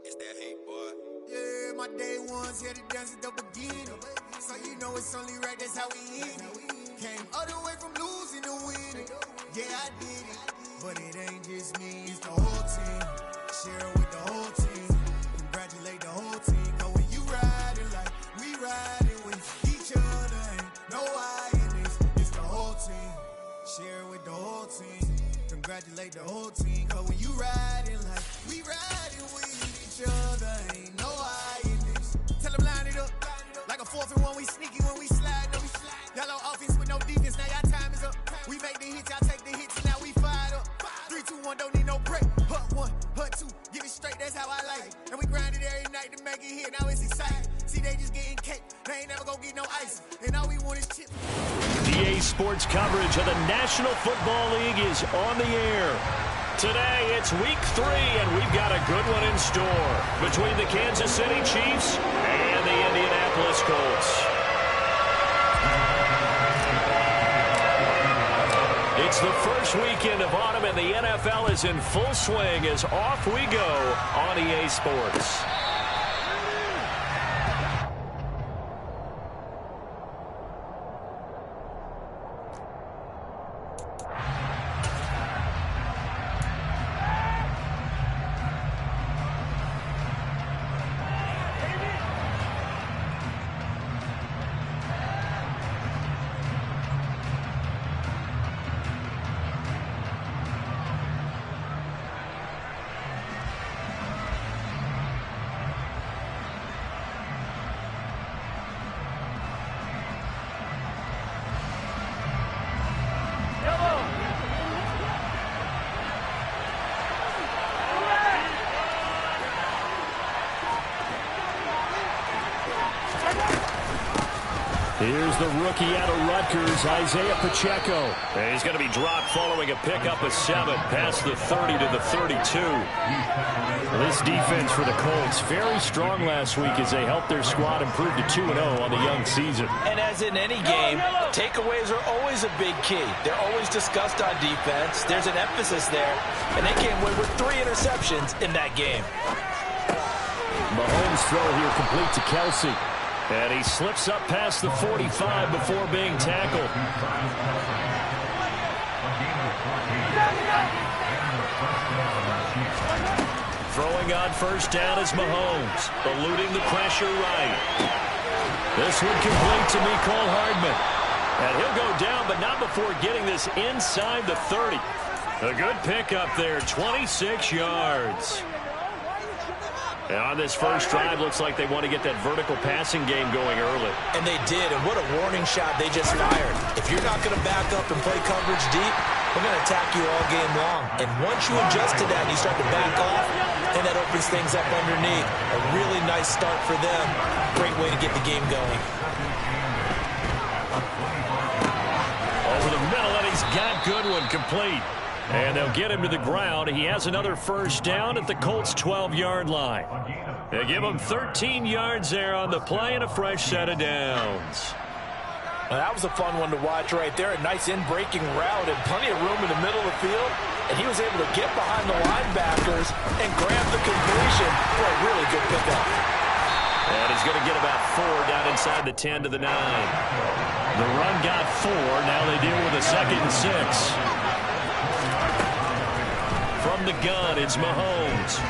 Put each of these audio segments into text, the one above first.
It's that hate, boy. Yeah, my day ones here to dance at the beginning. So you know it's only right, that's how we end it. Came all the way from losing to winning. Yeah, I did it. But it ain't just me, it's the whole team. Share it with the whole team. Congratulate the whole team. Cause when you riding like we riding with each other, ain't no I in this. It's the whole team. Share it with the whole team. Congratulate the whole team. Cause when you riding like we riding with each other, ain't no I in this. Tell them line it up. Like a 4th and 1, we sneaky when we slide. No, we slide. Yellow offense with no defense, now y'all time is up. We make the hits, y'all take the hits, now we fired up. 3, 2, 1, don't need no break. Hut 1, hut 2, give it straight, that's how I like it. And we grind it every night to make it hit, now it's exciting. See, they just getting cake, they ain't never gonna get no ice. And all we want is chips. EA Sports coverage of the National Football League is on the air. Today, it's week 3, and we've got a good one in store between the Kansas City Chiefs and the Indianapolis Colts. It's the first weekend of autumn, and the NFL is in full swing as off we go on EA Sports. Here's the rookie out of Rutgers, Isaiah Pacheco. And he's going to be dropped following a pickup of 7 past the 30 to the 32. This defense for the Colts, very strong last week as they helped their squad improve to 2-0 on the young season. And as in any game, takeaways are always a big key. They're always discussed on defense. There's an emphasis there. And they came away with 3 interceptions in that game. Mahomes' throw here complete to Kelsey. And he slips up past the 45 before being tackled. Throwing on first down is Mahomes, eluding the pressure right. This one complete to Mecole Hardman. And he'll go down, but not before getting this inside the 30. A good pickup there, 26 yards. And on this first drive, looks like they want to get that vertical passing game going early. And they did, and what a warning shot they just fired. If you're not going to back up and play coverage deep, we're going to attack you all game long. And once you adjust to that and you start to back off, then that opens things up underneath. A really nice start for them. Great way to get the game going. Over the middle, and he's got Goodwin complete. And they'll get him to the ground. He has another first down at the Colts' 12-yard line. They give him 13 yards there on the play and a fresh set of downs. Well, that was a fun one to watch right there. A nice in-breaking route and plenty of room in the middle of the field. And he was able to get behind the linebackers and grab the completion for a really good pickup. And he's going to get about 4 down inside the 10 to the 9. The run got 4. Now they deal with a 2nd and 6. From the gun, it's Mahomes.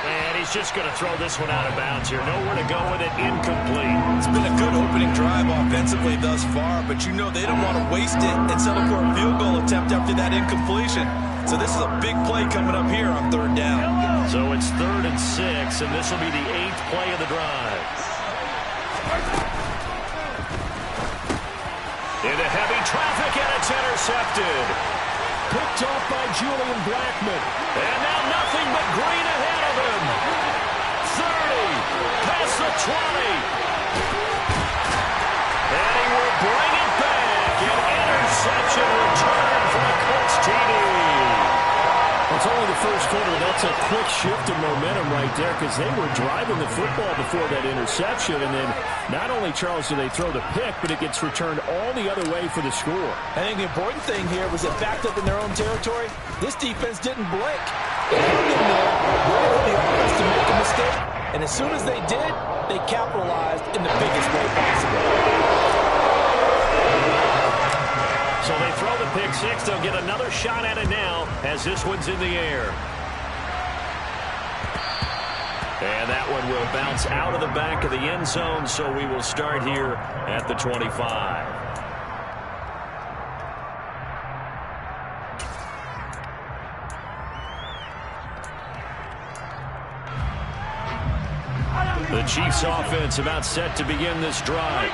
And he's just going to throw this one out of bounds here. Nowhere to go with it, incomplete. It's been a good opening drive offensively thus far, but you know they don't want to waste it and settle for a field goal attempt after that incompletion. So this is a big play coming up here on 3rd down. So it's 3rd and 6, and this will be the 8th play of the drive. Into heavy traffic, and it's intercepted. Picked off by Julian Blackmon. And now nothing but green ahead of him. 30, past the 20. And he will bring it back. An interception return for a Colts TD. it's only the first quarter. That's a quick shift in momentum right there because they were driving the football before that interception. And then not only, Charles, do they throw the pick, but it gets returned all the other way for the score. I think the important thing here was that backed up in their own territory, this defense didn't blink. They hung in there, waited for the offense to make a mistake. And as soon as they did, they capitalized in the biggest way possible. So they throw the pick six. They'll get another shot at it now as this one's in the air. And that one will bounce out of the back of the end zone, so we will start here at the 25. The Chiefs offense about set to begin this drive.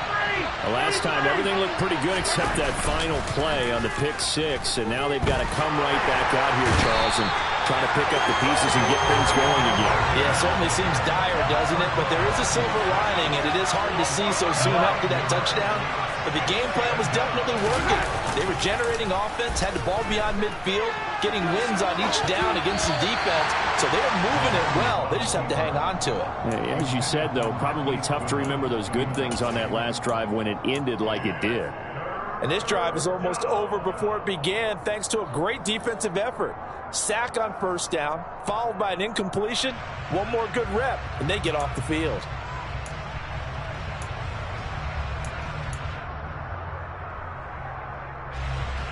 Last time, everything looked pretty good except that final play on the pick six. And now they've got to come right back out here, Charles, and try to pick up the pieces and get things going again. Yeah, it certainly seems dire, doesn't it? But there is a silver lining, and it is hard to see so soon after that touchdown. But the game plan was definitely working. They were generating offense, had the ball beyond midfield, getting wins on each down against the defense. So they were moving it well. They just have to hang on to it. Yeah, as you said, though, probably tough to remember those good things on that last drive when it ended like it did. And this drive is almost over before it began thanks to a great defensive effort. Sack on first down, followed by an incompletion, one more good rep, and they get off the field.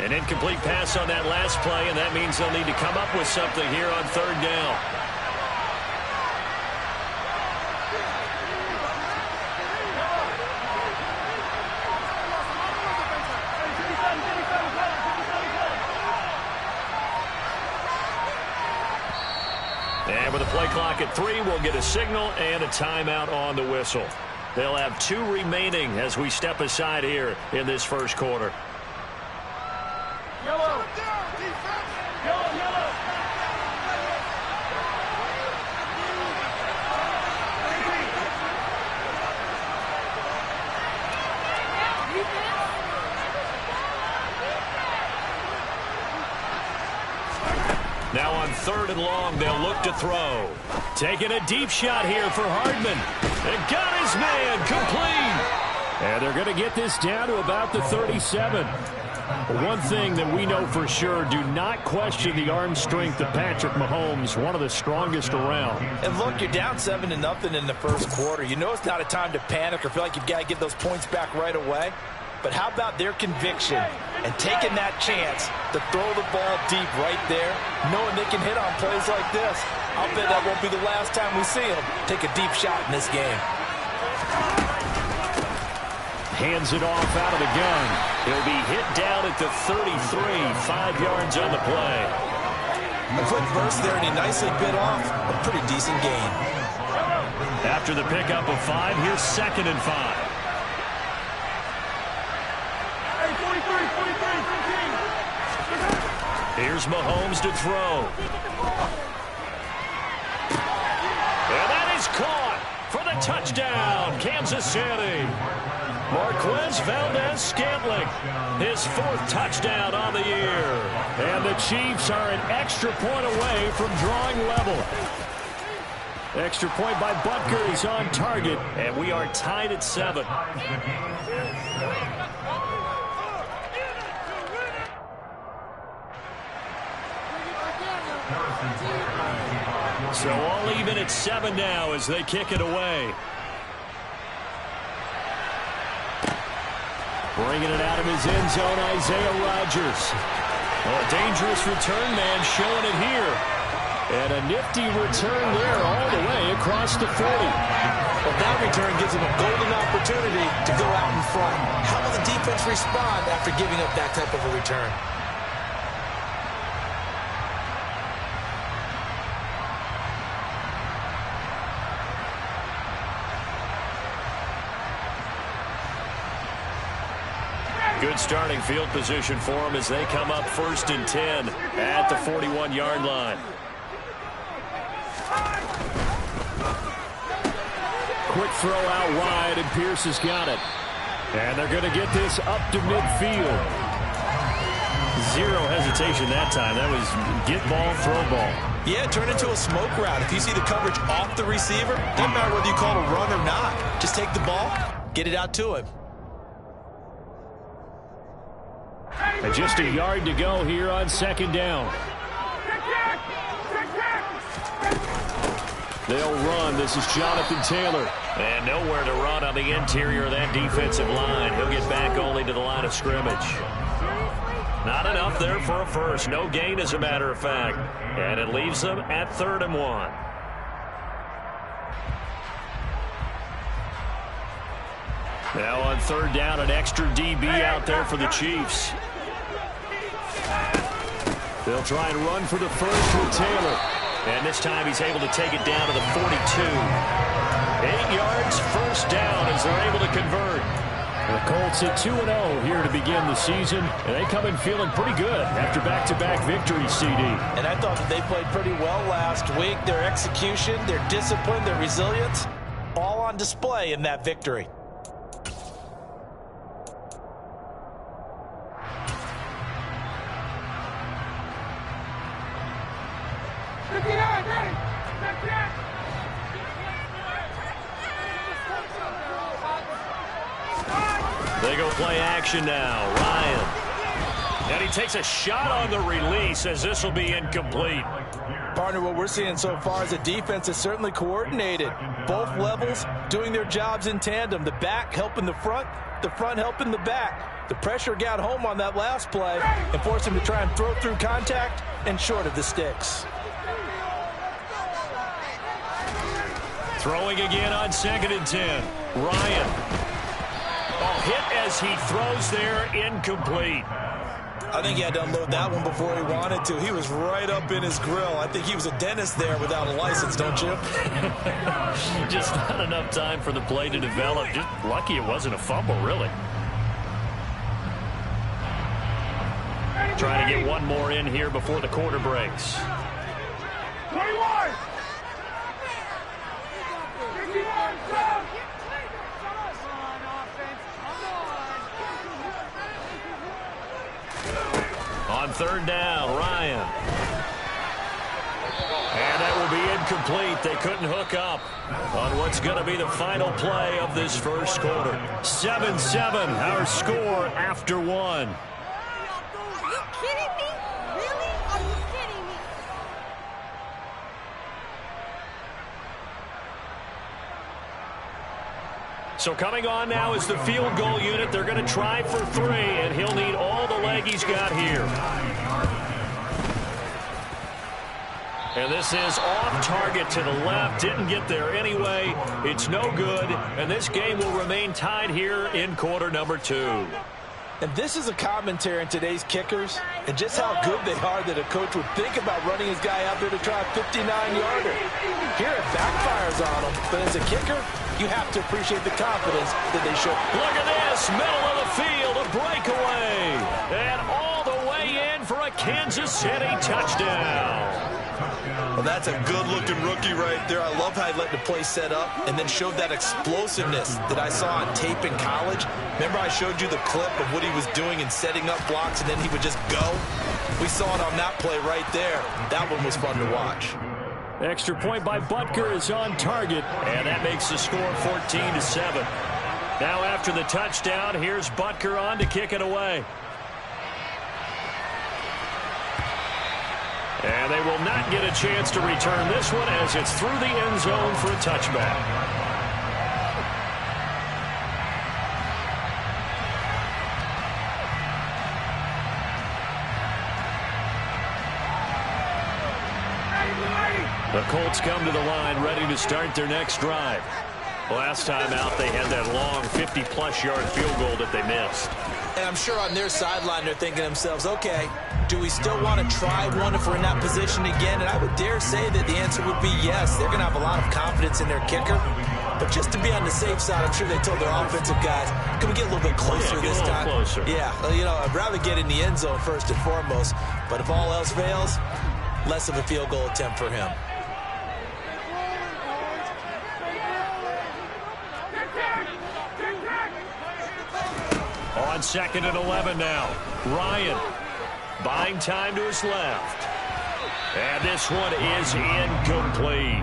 An incomplete pass on that last play, and that means they'll need to come up with something here on third down. And with the play clock at 3, we'll get a signal and a timeout on the whistle. They'll have 2 remaining as we step aside here in this first quarter. Yellow. Yellow, yellow. Now on third and long, they'll look to throw. Taking a deep shot here for Hardman. And got his man complete. And they're going to get this down to about the 37. One thing that we know for sure, do not question the arm strength of Patrick Mahomes, one of the strongest around. And look, you're down 7-0 in the first quarter. You know it's not a time to panic or feel like you've got to get those points back right away. But how about their conviction and taking that chance to throw the ball deep right there, knowing they can hit on plays like this? I'll bet that won't be the last time we see them take a deep shot in this game. Hands it off out of the gun. He'll be hit down at the 33, 5 yards on the play. A quick burst there, and he nicely bit off a pretty decent gain. After the pickup of 5, here's 2nd and 5. Here's Mahomes to throw. And that is caught for the touchdown, Kansas City. Marquez Valdez-Scantling, his 4th touchdown on the year. And the Chiefs are an extra point away from drawing level. Extra point by Butker is on target, and we are tied at 7. So all even at 7 now as they kick it away. Bringing it out of his end zone, Isaiah Rodgers. Well, a dangerous return man showing it here. And a nifty return there all the way across the 40. Well, that return gives him a golden opportunity to go out in front. How will the defense respond after giving up that type of a return? Good starting field position for them as they come up 1st and 10 at the 41-yard line. Quick throw out wide, and Pierce has got it. And they're going to get this up to midfield. Zero hesitation that time. That was get ball, throw ball. Yeah, turn into a smoke route. If you see the coverage off the receiver, doesn't matter whether you call it a run or not. Just take the ball, get it out to him. And just a yard to go here on second down. They'll run. This is Jonathan Taylor. And nowhere to run on the interior of that defensive line. He'll get back only to the line of scrimmage. Not enough there for a first. No gain, as a matter of fact. And it leaves them at 3rd and 1. Now on 3rd down, an extra DB out there for the Chiefs. They'll try and run for the first with Taylor. And this time he's able to take it down to the 42. 8 yards, first down as they're able to convert. The Colts at 2-0 here to begin the season, and they come in feeling pretty good after back-to-back victories, CD. And I thought that they played pretty well last week. Their execution, their discipline, their resilience, all on display in that victory. They go play action now. Ryan. And he takes a shot on the release as this will be incomplete. Partner, what we're seeing so far is a defense is certainly coordinated. Both levels doing their jobs in tandem. The back helping the front helping the back. The pressure got home on that last play and forced him to try and throw through contact and short of the sticks. Throwing again on 2nd and 10. Ryan. Oh, hit as he throws there, incomplete. I think he had to unload that one before he wanted to. He was right up in his grill. I think he was a dentist there without a license, don't you? Just not enough time for the play to develop. Just lucky it wasn't a fumble, really. Trying to get one more in here before the quarter breaks. 21! On 3rd down, Ryan. And that will be incomplete. They couldn't hook up on what's going to be the final play of this first quarter. 7-7, our score after 1. Are you kidding me? Really? Are you kidding me? So coming on now is the field goal unit. They're going to try for 3, and he'll need all the leg he's got here. And this is off target to the left. Didn't get there anyway. It's no good, and this game will remain tied here in quarter number 2. And this is a commentary on today's kickers and just how good they are that a coach would think about running his guy out there to try a 59-yarder. Here it backfires on him, but as a kicker, you have to appreciate the confidence that they show. Look at this, middle of the field, a breakaway. And all the way in for a Kansas City touchdown. Well, that's a good-looking rookie right there. I love how he let the play set up and then showed that explosiveness that I saw on tape in college. Remember I showed you the clip of what he was doing and setting up blocks, and then he would just go? We saw it on that play right there. That one was fun to watch. Extra point by Butker is on target, and that makes the score 14-7. Now after the touchdown, here's Butker on to kick it away. And they will not get a chance to return this one as it's through the end zone for a touchback. The Colts come to the line ready to start their next drive. Last time out, they had that long 50-plus yard field goal that they missed. And I'm sure on their sideline they're thinking to themselves, okay, do we still want to try one if we're in that position again? And I would dare say that the answer would be yes. They're going to have a lot of confidence in their kicker. But just to be on the safe side, I'm sure they told their offensive guys, can we get a little bit closer this time? Closer. Yeah, well, you know, I'd rather get in the end zone first and foremost. But if all else fails, less of a field goal attempt for him. On 2nd and 11 now. Ryan. buying time to his left. And this one is incomplete.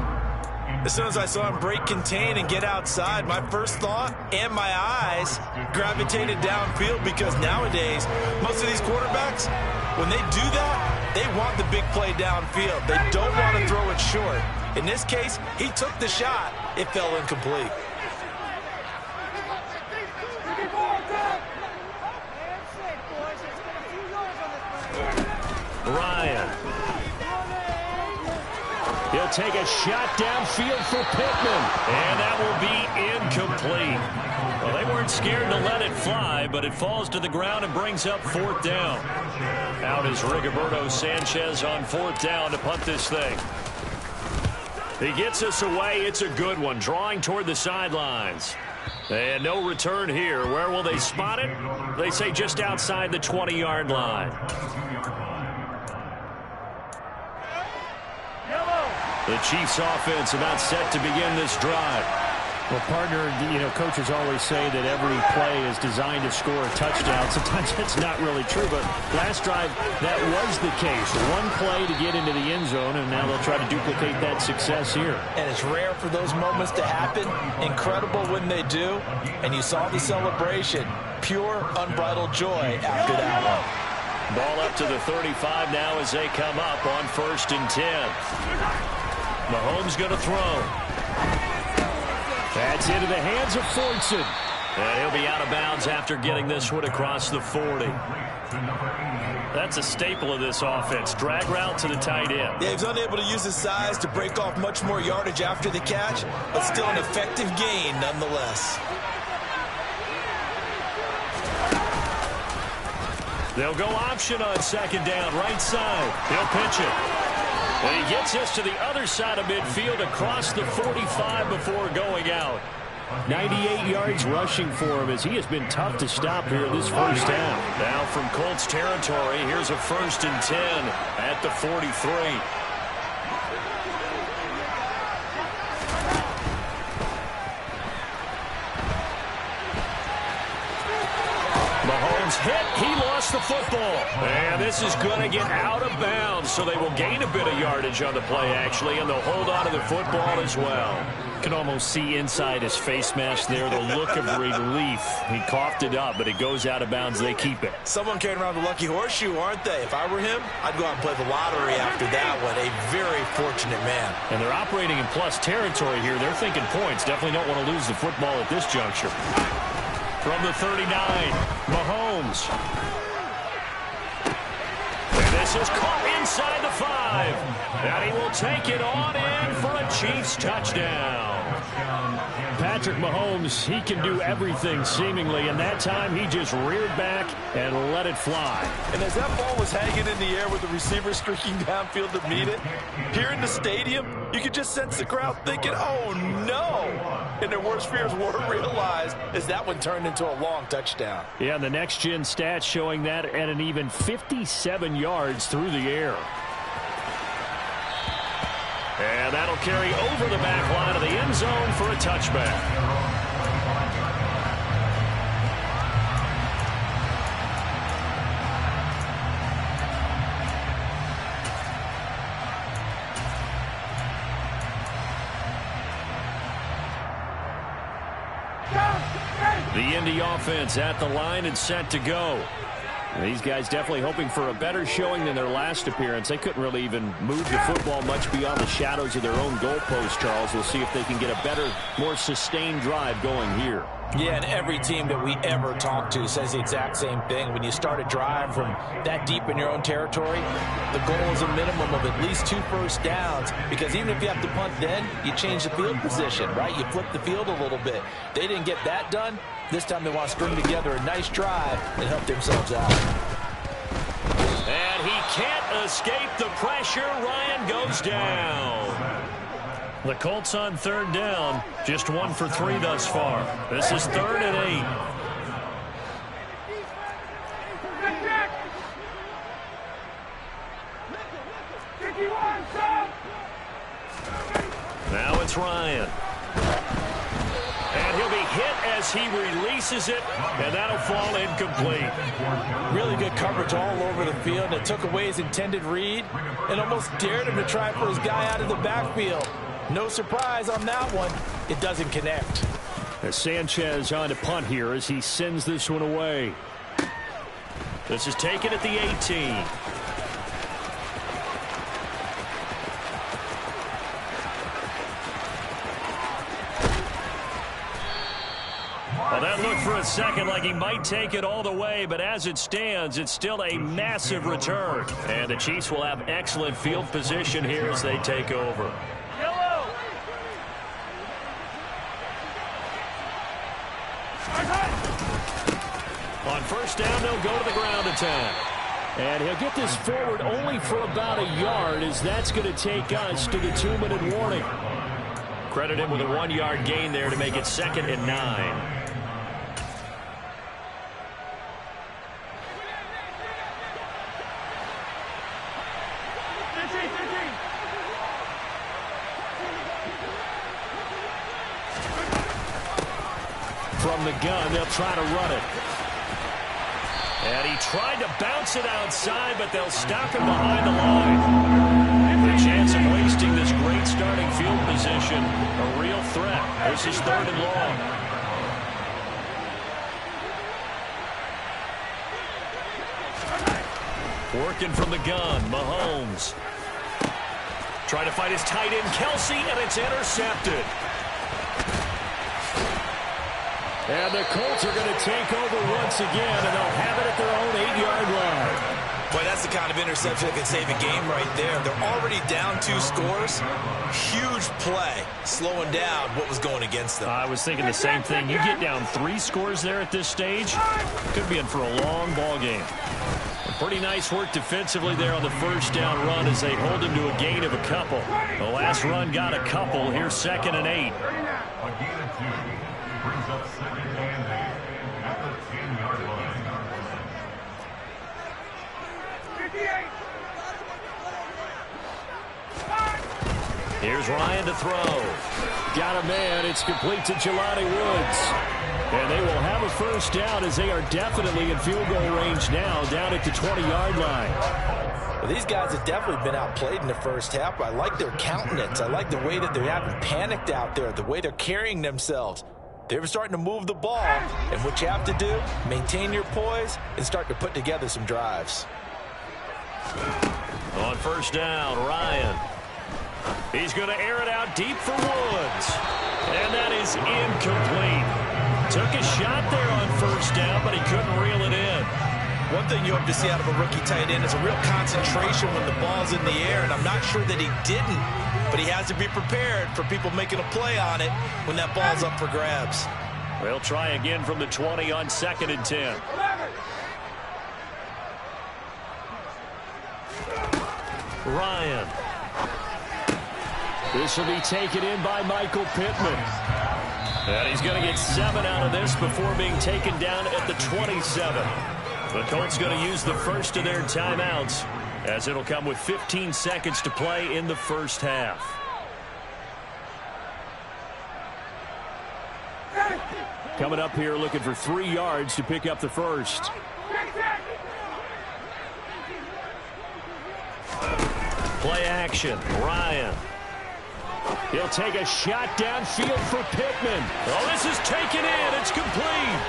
As soon as I saw him break contain and get outside, my first thought and my eyes gravitated downfield, because nowadays, most of these quarterbacks, when they do that, they want the big play downfield. They don't want to throw it short. In this case, he took the shot. It fell incomplete. Ryan. He'll take a shot downfield for Pittman. And that will be incomplete. Well, they weren't scared to let it fly, but it falls to the ground and brings up 4th down. Out is Rigoberto Sanchez on 4th down to punt this thing. He gets us away. It's a good one, drawing toward the sidelines. And no return here. Where will they spot it? They say just outside the 20-yard line. The Chiefs offense about set to begin this drive. Well, partner, coaches always say that every play is designed to score a touchdown. Sometimes that's not really true, but last drive, that was the case. One play to get into the end zone, and now they'll try to duplicate that success here. And it's rare for those moments to happen. Incredible when they do. And you saw the celebration. Pure, unbridled joy after that one. Ball up to the 35 now as they come up on 1st and 10. Mahomes going to throw. That's into the hands of Fortson. And he'll be out of bounds after getting this one across the 40. That's a staple of this offense. Drag route to the tight end. Yeah, he's unable to use his size to break off much more yardage after the catch, but still an effective gain nonetheless. They'll go option on 2nd down, right side. He'll pitch it. And he gets us to the other side of midfield across the 45 before going out. 98 yards rushing for him, as he has been tough to stop here this first half. Now from Colts territory, here's a 1st and 10 at the 43. Mahomes hit. He lost the football. And this is going to get out of bounds, so they will gain a bit of yardage on the play, actually, and they'll hold on to the football as well. You can almost see inside his face mask there the look of relief. He coughed it up, but it goes out of bounds. They keep it. Someone carrying around the lucky horseshoe, aren't they? If I were him, I'd go out and play the lottery after that one. A very fortunate man. And they're operating in plus territory here. They're thinking points. Definitely don't want to lose the football at this juncture. From the 39, Mahomes. And this is caught inside the 5. And he will take it on in for a Chiefs touchdown. Patrick Mahomes, he can do everything seemingly, and that time he just reared back and let it fly. And as that ball was hanging in the air with the receiver streaking downfield to meet it, here in the stadium, you could just sense the crowd thinking, oh no! And their worst fears were realized as that one turned into a long touchdown. Yeah, the next-gen stats showing that at an even 57 yards through the air. And that'll carry over the back line of the end zone for a touchback. The Indy offense at the line and set to go. These guys definitely hoping for a better showing than their last appearance. They couldn't really even move the football much beyond the shadows of their own goalpost, Charles. We'll see if they can get a better, more sustained drive going here. Yeah, and every team that we ever talk to says the exact same thing. When you start a drive from that deep in your own territory, the goal is a minimum of at least 2 first downs, because even if you have to punt then, you change the field position, right? You flip the field a little bit. They didn't get that done. This time they want to string together a nice drive and help themselves out. And he can't escape the pressure. Ryan goes down. The Colts on 3rd down, just 1 for 3 thus far. This is 3rd and 8. Now it's Ryan. And he'll be hit as he releases it, and that'll fall incomplete. Really good coverage all over the field, and it took away his intended read and almost dared him to try for his guy out of the backfield. No surprise on that one. It doesn't connect. As Sanchez on to punt here as he sends this one away. This is taken at the 18. Well, that looked for a second like he might take it all the way, but as it stands, it's still a massive return. And the Chiefs will have excellent field position here as they take over. On first down, they'll go to the ground attack. And he'll get this forward only for about a yard, as that's going to take us to the 2-minute warning. Credit him with a 1-yard gain there to make it 2nd and 9. From the gun, they'll try to run it. And he tried to bounce it outside, but they'll stop him behind the line. The chance of wasting this great starting field position, a real threat. This is 3rd and long. Working from the gun, Mahomes. Trying to find his tight end, Kelsey, and it's intercepted. And the Colts are going to take over once again, and they'll have it at their own 8-yard line. Boy, that's the kind of interception that can save a game right there. They're already down 2 scores. Huge play, slowing down what was going against them. I was thinking the same thing. You get down 3 scores there at this stage, could be in for a long ball game. Pretty nice work defensively there on the first down run as they hold him to a gain of a couple. The last run got a couple. Here's 2nd and 8. Brings up 2nd and 8 at the 10-yard line. 58. Here's Ryan to throw. Got a man. It's complete to Jelani Woods. And they will have a first down as they are definitely in field goal range now, down at the 20-yard line. Well, these guys have definitely been outplayed in the first half. I like their countenance. I like the way that they haven't panicked out there, the way they're carrying themselves. They're starting to move the ball, and what you have to do, maintain your poise and start to put together some drives. On first down, Ryan. He's going to air it out deep for Woods. And that is incomplete. Took a shot there on first down, but he couldn't reel it in. One thing you hope to see out of a rookie tight end is a real concentration when the ball's in the air, and I'm not sure that he didn't, but he has to be prepared for people making a play on it when that ball's up for grabs. They'll try again from the 20 on 2nd and 10. Ryan. This will be taken in by Michael Pittman. And he's going to get 7 out of this before being taken down at the 27. The Colts going to use the first of their timeouts, as it'll come with 15 seconds to play in the first half. Coming up here looking for 3 yards to pick up the first. Play action, Ryan. He'll take a shot downfield for Pittman. Oh, this is taken in. It's complete.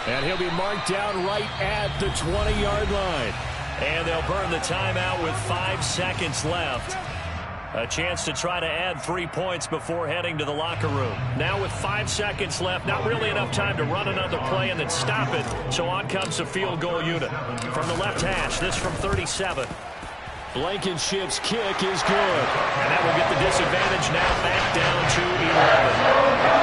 And he'll be marked down right at the 20-yard line. And they'll burn the timeout with 5 seconds left. A chance to try to add 3 points before heading to the locker room. Now with 5 seconds left, not really enough time to run another play and then stop it. So on comes the field goal unit. From the left hash, this from 37. Blankenship's kick is good. And that will get the disadvantage now back down to 11.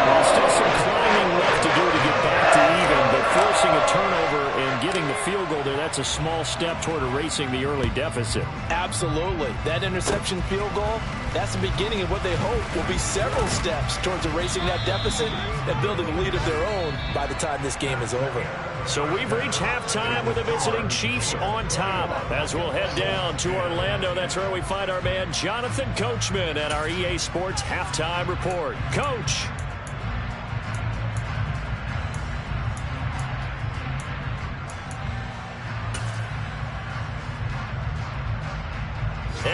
Well, still some climbing left to do to get back to even, but forcing a turnover and getting the field goal there, that's a small step toward erasing the early deficit. Absolutely. That interception field goal, that's the beginning of what they hope will be several steps towards erasing that deficit and building a lead of their own by the time this game is over. So we've reached halftime with the visiting Chiefs on top. As we'll head down to Orlando, that's where we find our man Jonathan Coachman at our EA Sports Halftime Report. Coach.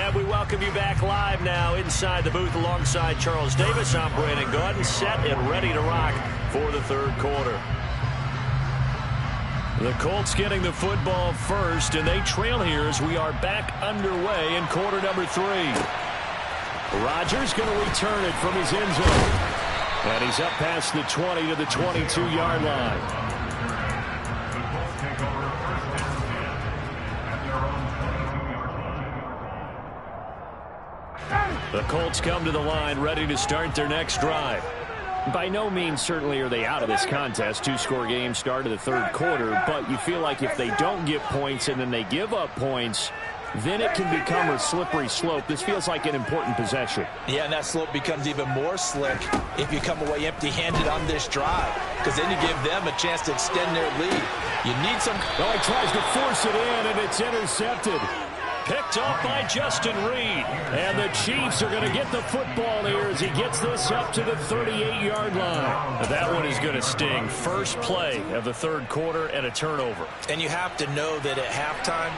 And we welcome you back live now inside the booth alongside Charles Davis. I'm Brandon Gaudin, set and ready to rock for the third quarter. The Colts getting the football first, and they trail here as we are back underway in quarter number 3. Rodgers going to return it from his end zone. And he's up past the 20 to the 22-yard line. The Colts take over first and 10 at their own 22-yard line. The Colts come to the line ready to start their next drive. By no means certainly are they out of this contest. 2-score game start of the third quarter, but you feel like if they don't get points and then they give up points, then it can become a slippery slope. This feels like an important possession. Yeah, and that slope becomes even more slick if you come away empty-handed on this drive, because then you give them a chance to extend their lead. You need some... Well, he tries to force it in, and it's intercepted. Picked off by Justin Reed. And the Chiefs are going to get the football here as he gets this up to the 38-yard line. That one is going to sting. First play of the third quarter and a turnover. And you have to know that at halftime,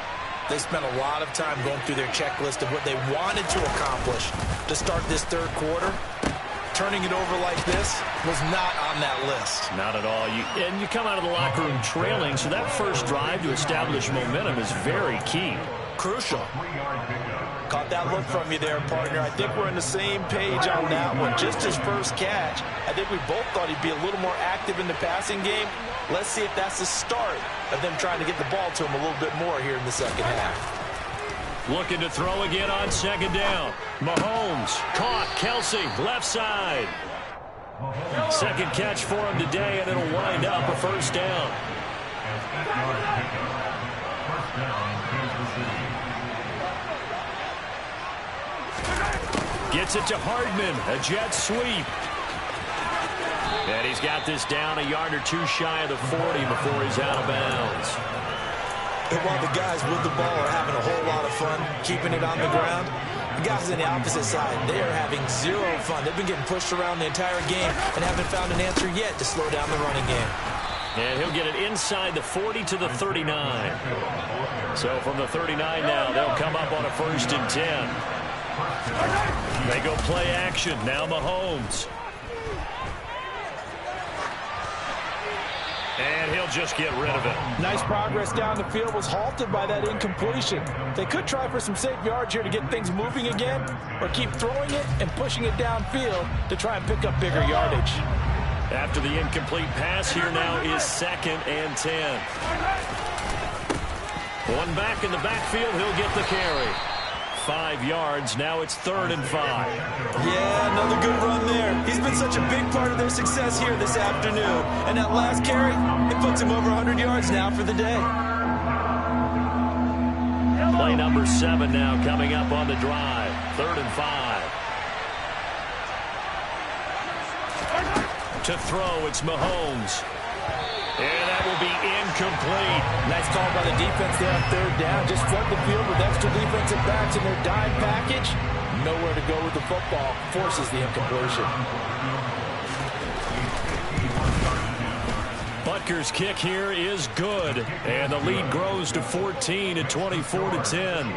they spent a lot of time going through their checklist of what they wanted to accomplish to start this third quarter. Turning it over like this was not on that list. Not at all. And you come out of the locker room trailing, so that first drive to establish momentum is very key. Crucial. Caught that look from you there, partner. I think we're on the same page on that one. Just his first catch. I think we both thought he'd be a little more active in the passing game. Let's see if that's the start of them trying to get the ball to him a little bit more here in the second half. Looking to throw again on second down. Mahomes caught. Kelsey, left side. Second catch for him today, and it'll wind up a first down. Gets it to Hardman, a jet sweep. And he's got this down a yard or two shy of the 40 before he's out of bounds. And while the guys with the ball are having a whole lot of fun keeping it on the ground, the guys on the opposite side, they are having zero fun. They've been getting pushed around the entire game and haven't found an answer yet to slow down the running game. And he'll get it inside the 40 to the 39. So from the 39 now, they'll come up on a first and 10. They go play action. Now Mahomes. And he'll just get rid of it. Nice progress down the field, was halted by that incompletion. They could try for some safe yards here to get things moving again, or keep throwing it and pushing it downfield to try and pick up bigger yardage. After the incomplete pass, here now is second and 10. One back in the backfield, he'll get the carry. 5 yards, now it's 3rd and 5. Yeah, another good run there. He's been such a big part of their success here this afternoon. And that last carry, it puts him over 100 yards now for the day. Play number 7 now coming up on the drive. 3rd and 5. To throw, it's Mahomes. And that will be incomplete. Nice call by the defense there on 3rd down. Just flood the field with extra defensive backs in their dime package. Nowhere to go with the football. Forces the incompletion. Butker's kick here is good. And the lead grows to 14 at 24-10.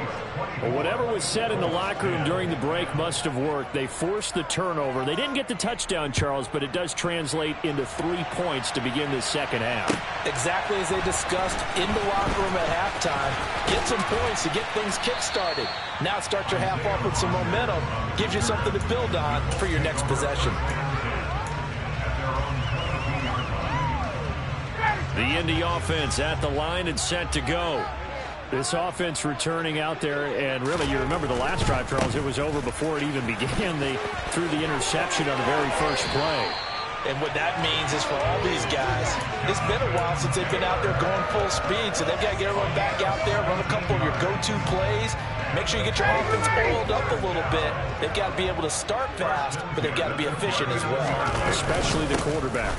Well, whatever was said in the locker room during the break must have worked. They forced the turnover. They didn't get the touchdown, Charles, but it does translate into 3 points to begin this second half. Exactly as they discussed in the locker room at halftime. Get some points to get things kick-started. Now start your half off with some momentum. Gives you something to build on for your next possession. The Indy offense at the line and set to go. This offense returning out there, and really, you remember the last drive, Charles, it was over before it even began. They threw the interception on the very first play. And what that means is for all these guys, it's been a while since they've been out there going full speed, so they've got to get everyone back out there, run a couple of your go-to plays, make sure you get your offense oiled up a little bit. They've got to be able to start fast, but they've got to be efficient as well. Especially the quarterback.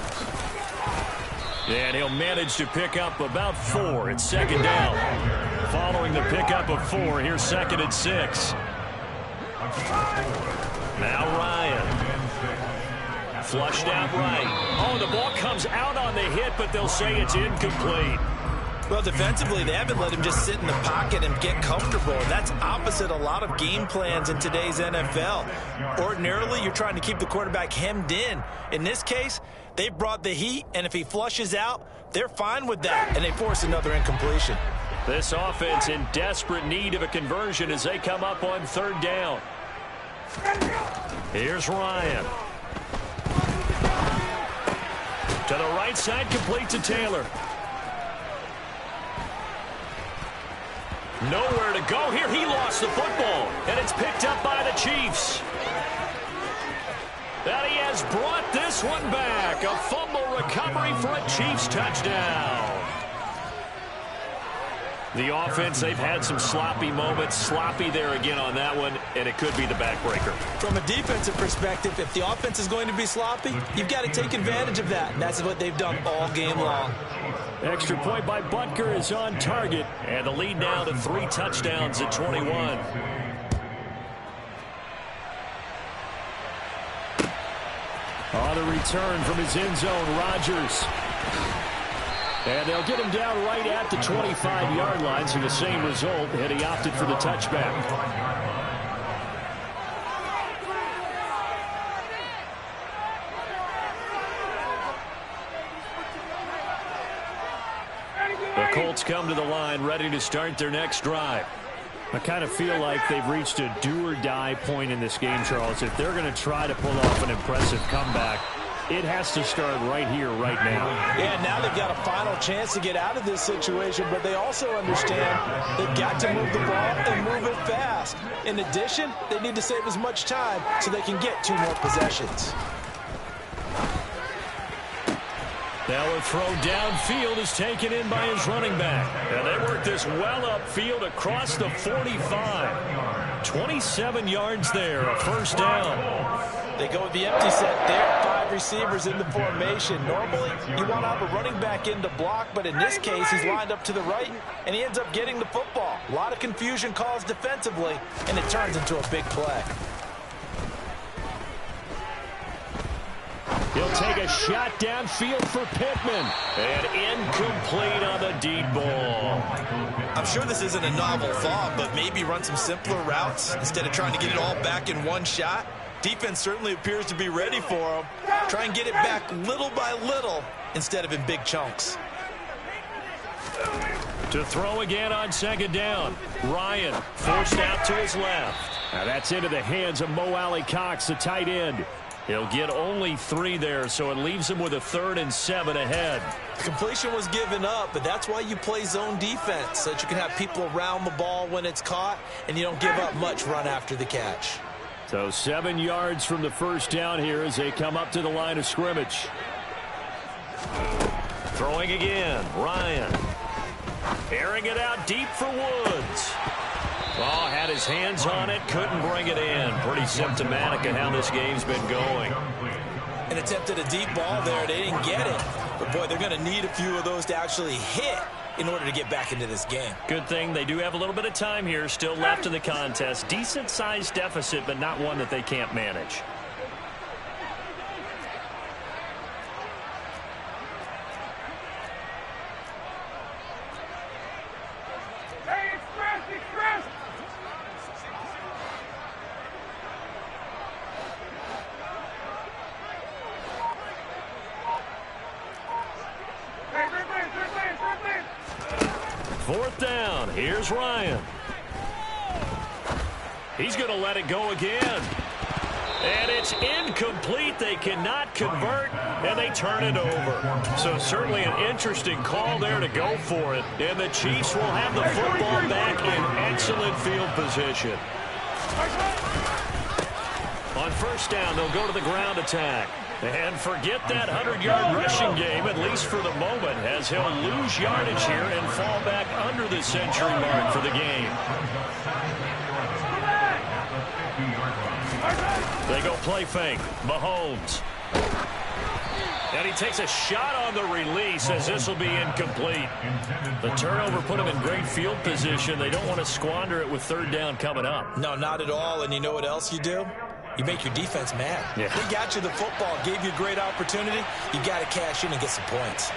And he'll manage to pick up about 4. It's second down. Following the pickup of 4, here's 2nd and 6. Now Ryan. Flushed out right. Oh, the ball comes out on the hit, but they'll say it's incomplete. Well, defensively, they haven't let him just sit in the pocket and get comfortable. That's opposite a lot of game plans in today's NFL. Ordinarily, you're trying to keep the quarterback hemmed in. In this case, they brought the heat, and if he flushes out, they're fine with that, and they force another incompletion. This offense in desperate need of a conversion as they come up on third down. Here's Ryan. To the right side, complete to Taylor. Nowhere to go here. He lost the football, and it's picked up by the Chiefs. And he has brought this one back. A fumble recovery for a Chiefs touchdown. The offense, they've had some sloppy moments. Sloppy there again on that one, and it could be the backbreaker. From a defensive perspective, if the offense is going to be sloppy, you've got to take advantage of that, and that's what they've done all game long. Extra point by Butker is on target, and the lead now to 3 touchdowns at 21. On the return from his end zone, Rodgers. And they'll get him down right at the 25-yard line, so the same result, and he opted for the touchback. The Colts come to the line, ready to start their next drive. I kind of feel like they've reached a do-or-die point in this game, Charles. If they're going to try to pull off an impressive comeback, it has to start right here, right now. Yeah, now they've got a final chance to get out of this situation, but they also understand they've got to move the ball and move it fast. In addition, they need to save as much time so they can get 2 more possessions. Now a throw downfield is taken in by his running back. And they work this well upfield across the 45. 27 yards there, a first down. They go with the empty set there. 5 receivers in the formation. Normally, you want to have a running back in to block, but in this case, he's lined up to the right, and he ends up getting the football. A lot of confusion caused defensively, and it turns into a big play. He'll take a shot downfield for Pittman. And incomplete on the deep ball. I'm sure this isn't a novel thought, but maybe run some simpler routes instead of trying to get it all back in one shot. Defense certainly appears to be ready for him. Try and get it back little by little instead of in big chunks. To throw again on second down. Ryan forced out to his left. Now that's into the hands of Mo Alley-Cox, the tight end. He'll get only 3 there, so it leaves him with a 3rd and 7 ahead. The completion was given up, but that's why you play zone defense, so that you can have people around the ball when it's caught, and you don't give up much run after the catch. So 7 yards from the first down here as they come up to the line of scrimmage. Throwing again, Ryan. Airing it out deep for Woods. Oh, had his hands on it, couldn't bring it in. Pretty symptomatic of how this game's been going. An attempt at a deep ball there, they didn't get it. But boy, they're going to need a few of those to actually hit in order to get back into this game. Good thing they do have a little bit of time here still left in the contest. Decent-sized deficit, but not one that they can't manage. Fourth down. Here's Ryan. He's going to let it go again. And it's incomplete. They cannot convert, and they turn it over. So certainly an interesting call there to go for it. And the Chiefs will have the football back in excellent field position. On first down, they'll go to the ground attack. And forget that 100-yard rushing game, at least for the moment, as he'll lose yardage here and fall back under the century mark for the game. They go play fake. Mahomes. And he takes a shot on the release as this will be incomplete. The turnover put him in great field position. They don't want to squander it with third down coming up. No, not at all. And you know what else you do? You make your defense mad. Yeah. They got you the football, gave you a great opportunity. You got to cash in and get some points.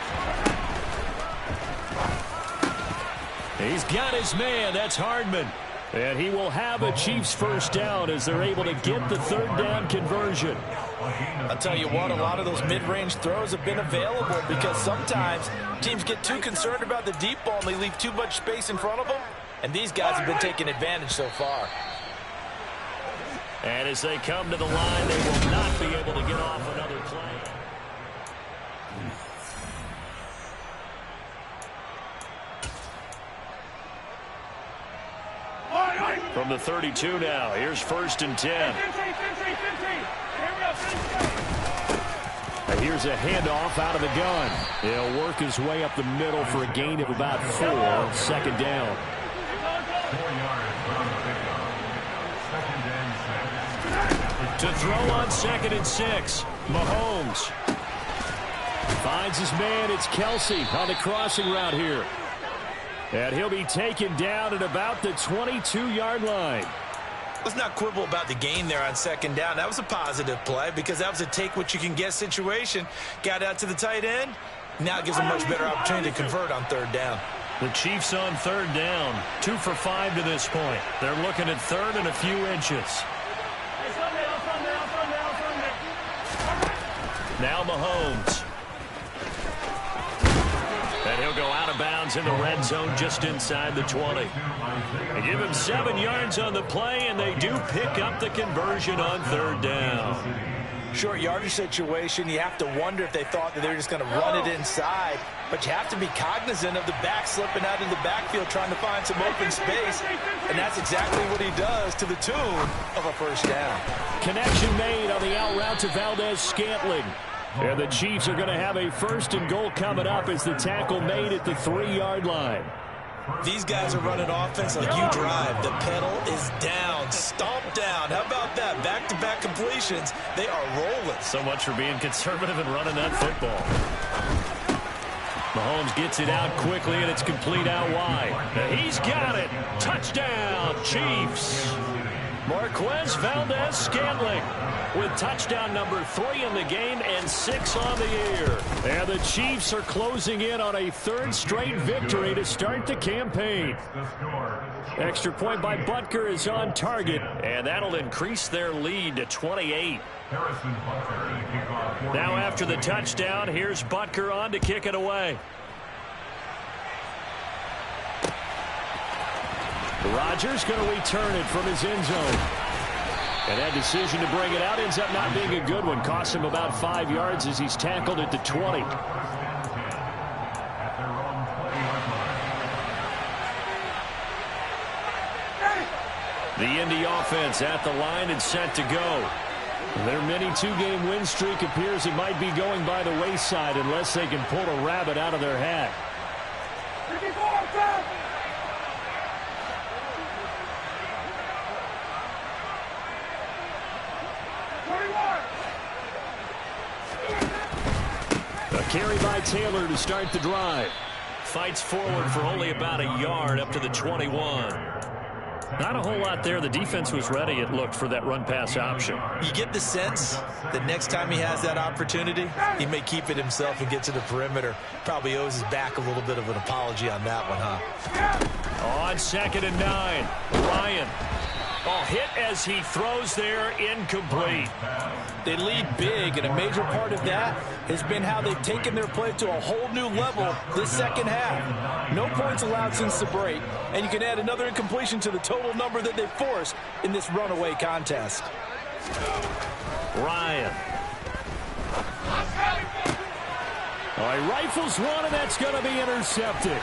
He's got his man. That's Hardman. And he will have a Chiefs first down as they're able to get the third down conversion. I'll tell you what, a lot of those mid-range throws have been available because sometimes teams get too concerned about the deep ball and they leave too much space in front of them. And these guys have been taking advantage so far. And as they come to the line, they will not be able to get off another play. From the 32 now, here's 1st and 10. Here's a handoff out of the gun. He'll work his way up the middle for a gain of about 4. 2nd down. 4 yards from the pickup. 2nd and 6. To throw on 2nd and 6. Mahomes finds his man. It's Kelsey on the crossing route here. And he'll be taken down at about the 22-yard line. Let's not quibble about the gain there on 2nd down. That was a positive play because that was a take-what-you-can-get situation. Got out to the tight end. Now it gives them a much better opportunity to convert on 3rd down. The Chiefs on 3rd down. 2 for 5 to this point. They're looking at 3rd and a few inches. Now Mahomes. And he'll go out of bounds in the red zone just inside the 20. They give him 7 yards on the play, and they do pick up the conversion on 3rd down. Short yardage situation, you have to wonder if they thought that they were just going to run it inside. But you have to be cognizant of the back slipping out in the backfield trying to find some open space. And that's exactly what he does to the tune of a 1st down. Connection made on the out route to Valdez-Scantling. And the Chiefs are going to have a 1st and goal coming up as the tackle made at the 3-yard line. These guys are running offense like you drive. The pedal is down, stomped down. How about that? Back-to-back completions. They are rolling. So much for being conservative and running that football. Mahomes gets it out quickly, and it's complete out wide. And he's got it. Touchdown, Chiefs. Marquez Valdez-Scantling with touchdown number 3 in the game and 6 on the year. And the Chiefs are closing in on a 3rd straight victory to start the campaign. Extra point by Butker is on target, and that'll increase their lead to 28. Now after the touchdown, here's Butker on to kick it away. Rodgers going to return it from his end zone. And that decision to bring it out ends up not being a good one. Costs him about 5 yards as he's tackled at the 20. The Indy offense at the line and set to go. Their mini 2-game win streak appears it might be going by the wayside unless they can pull a rabbit out of their hat. A carry by Taylor to start the drive. Fights forward for only about a yard up to the 21. Not a whole lot there. The defense was ready, it looked, for that run-pass option. You get the sense that next time he has that opportunity, he may keep it himself and get to the perimeter. Probably owes his back a little bit of an apology on that one, huh? On 2nd and 9, Ryan. Hit as he throws there, incomplete. They lead big, and a major part of that has been how they've taken their play to a whole new level this second half. No points allowed since the break, and you can add another incompletion to the total number that they've forced in this runaway contest. Ryan. He rifles one, and that's going to be intercepted.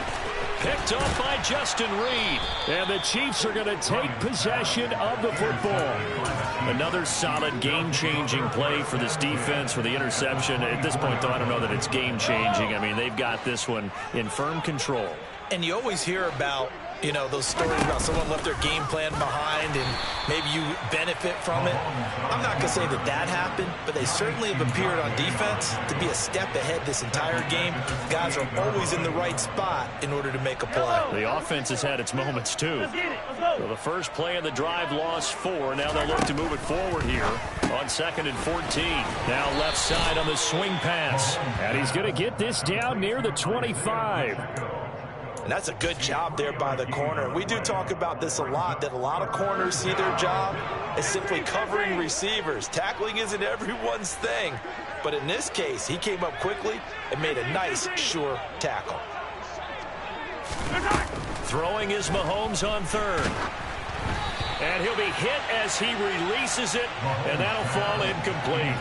Picked off by Justin Reed. And the Chiefs are going to take possession of the football. Another solid game-changing play for this defense for the interception. At this point, though, I don't know that it's game-changing. I mean, they've got this one in firm control. And you always hear about, you know, those stories about someone left their game plan behind and maybe you benefit from it. I'm not going to say that that happened, but they certainly have appeared on defense to be a step ahead this entire game. Guys are always in the right spot in order to make a play. The offense has had its moments, too. So the first play of the drive lost 4. Now they'll look to move it forward here on 2nd and 14. Now left side on the swing pass. And he's going to get this down near the 25. And that's a good job there by the corner. And we do talk about this a lot, that a lot of corners see their job as simply covering receivers. Tackling isn't everyone's thing. But in this case, he came up quickly and made a nice, sure tackle. Throwing is Mahomes on third. And he'll be hit as he releases it, and that'll fall incomplete.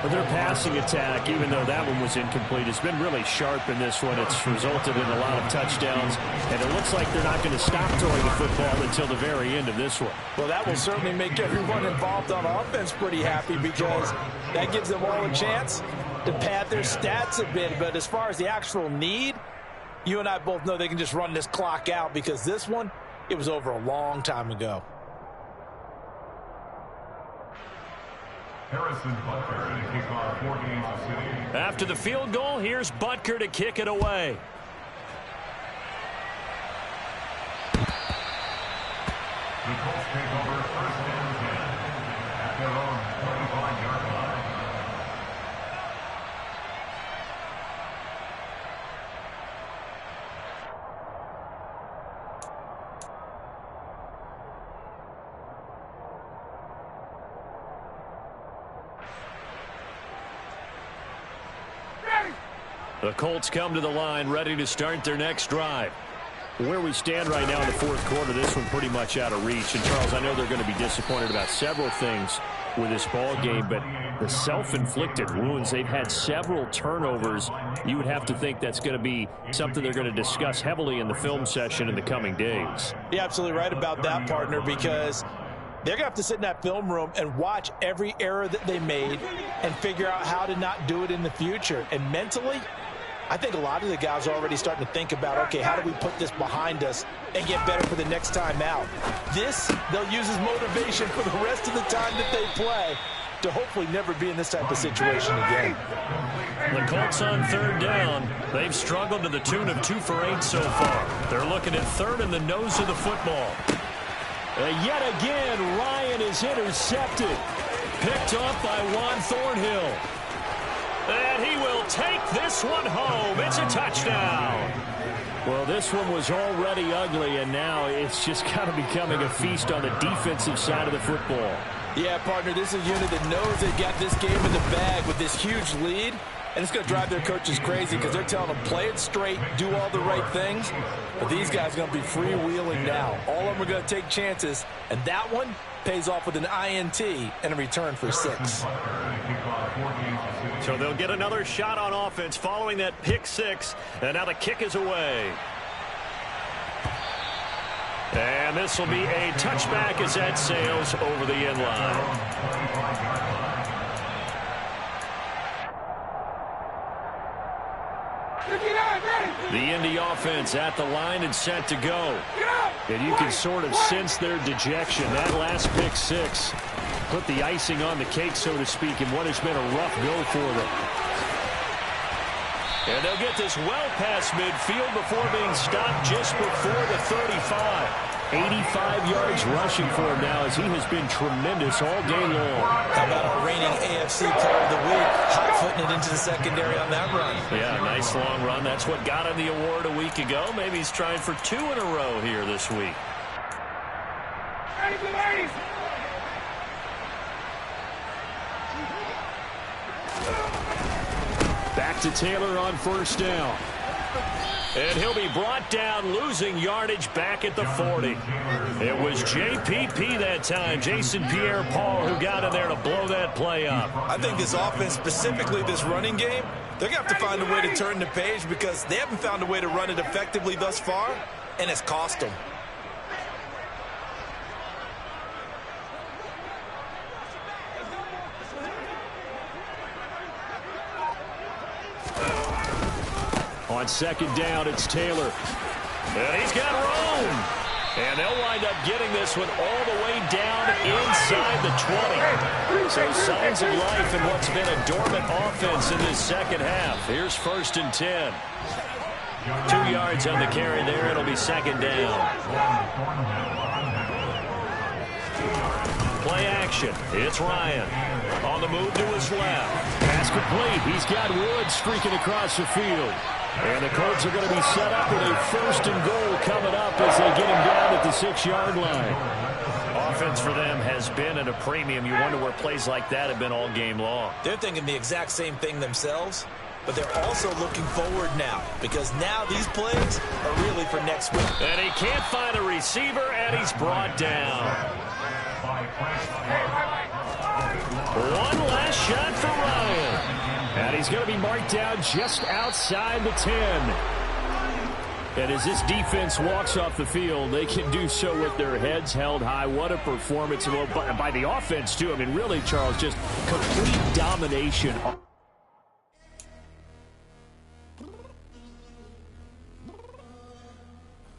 But their passing attack, even though that one was incomplete, has been really sharp in this one. It's resulted in a lot of touchdowns, and it looks like they're not going to stop throwing the football until the very end of this one. Well, that will certainly make everyone involved on offense pretty happy, because that gives them all a chance to pad their stats a bit. But as far as the actual need, you and I both know they can just run this clock out, because this one, it was over a long time ago. Harrison Butker to kick off for Kansas City. After the field goal, here's Butker to kick it away. The Colts take over first and 10 at their own 25-yard line. The Colts come to the line ready to start their next drive. Where we stand right now in the fourth quarter, this one pretty much out of reach. And, Charles, I know they're going to be disappointed about several things with this ball game, but the self-inflicted wounds, they've had several turnovers. You would have to think that's going to be something they're going to discuss heavily in the film session in the coming days. You're absolutely right about that, partner, because they're going to have to sit in that film room and watch every error that they made and figure out how to not do it in the future. And mentally, I think a lot of the guys are already starting to think about, okay, how do we put this behind us and get better for the next time out? This, they'll use as motivation for the rest of the time that they play to hopefully never be in this type of situation again. The Colts on third down. They've struggled to the tune of 2 for 8 so far. They're looking at third in the nose of the football. Yet again, Ryan is intercepted. Picked off by Juan Thornhill. And he will take this one home. It's a touchdown. Well, this one was already ugly, and now it's just kind of becoming a feast on the defensive side of the football. Yeah, partner, this is a unit that knows they've got this game in the bag with this huge lead. And it's going to drive their coaches crazy, because they're telling them, play it straight, do all the right things. But these guys are going to be freewheeling now. All of them are going to take chances. And that one pays off with an INT and a return for 6. So they'll get another shot on offense following that pick 6. And now the kick is away. And this will be a touchback as that sails over the end line. The Indy offense at the line and set to go. And you can sort of sense their dejection. That last pick 6 put the icing on the cake, so to speak, in what has been a rough go for them. And they'll get this well past midfield before being stopped just before the 35. 85 yards rushing for him now, as he has been tremendous all day long. How about our reigning AFC Player of the Week, hot-footing it into the secondary on that run? Yeah, nice long run. That's what got him the award a week ago. Maybe he's trying for 2 in a row here this week. Back to Taylor on first down. And he'll be brought down, losing yardage back at the 40. It was JPP that time, Jason Pierre-Paul, who got in there to blow that play up. I think this offense, specifically this running game, they're going to have to find a way to turn the page, because they haven't found a way to run it effectively thus far, and it's cost them. On second down, it's Taylor. And he's got room. And they'll wind up getting this one all the way down inside the 20. So signs of life in what's been a dormant offense in this second half. Here's first and 10. 2 yards on the carry there. It'll be second down. Play action. It's Ryan. On the move to his left. Pass complete. He's got Wood streaking across the field. And the Colts are going to be set up with a 1st and goal coming up as they get him down at the 6-yard line. Offense for them has been at a premium. You wonder where plays like that have been all game long. They're thinking the exact same thing themselves, but they're also looking forward now because now these plays are really for next week. And he can't find a receiver, and he's brought down. One last shot for Ryan. And he's going to be marked down just outside the 10. And as this defense walks off the field, they can do so with their heads held high. What a performance by the offense, too. I mean, really, Charles, just complete domination.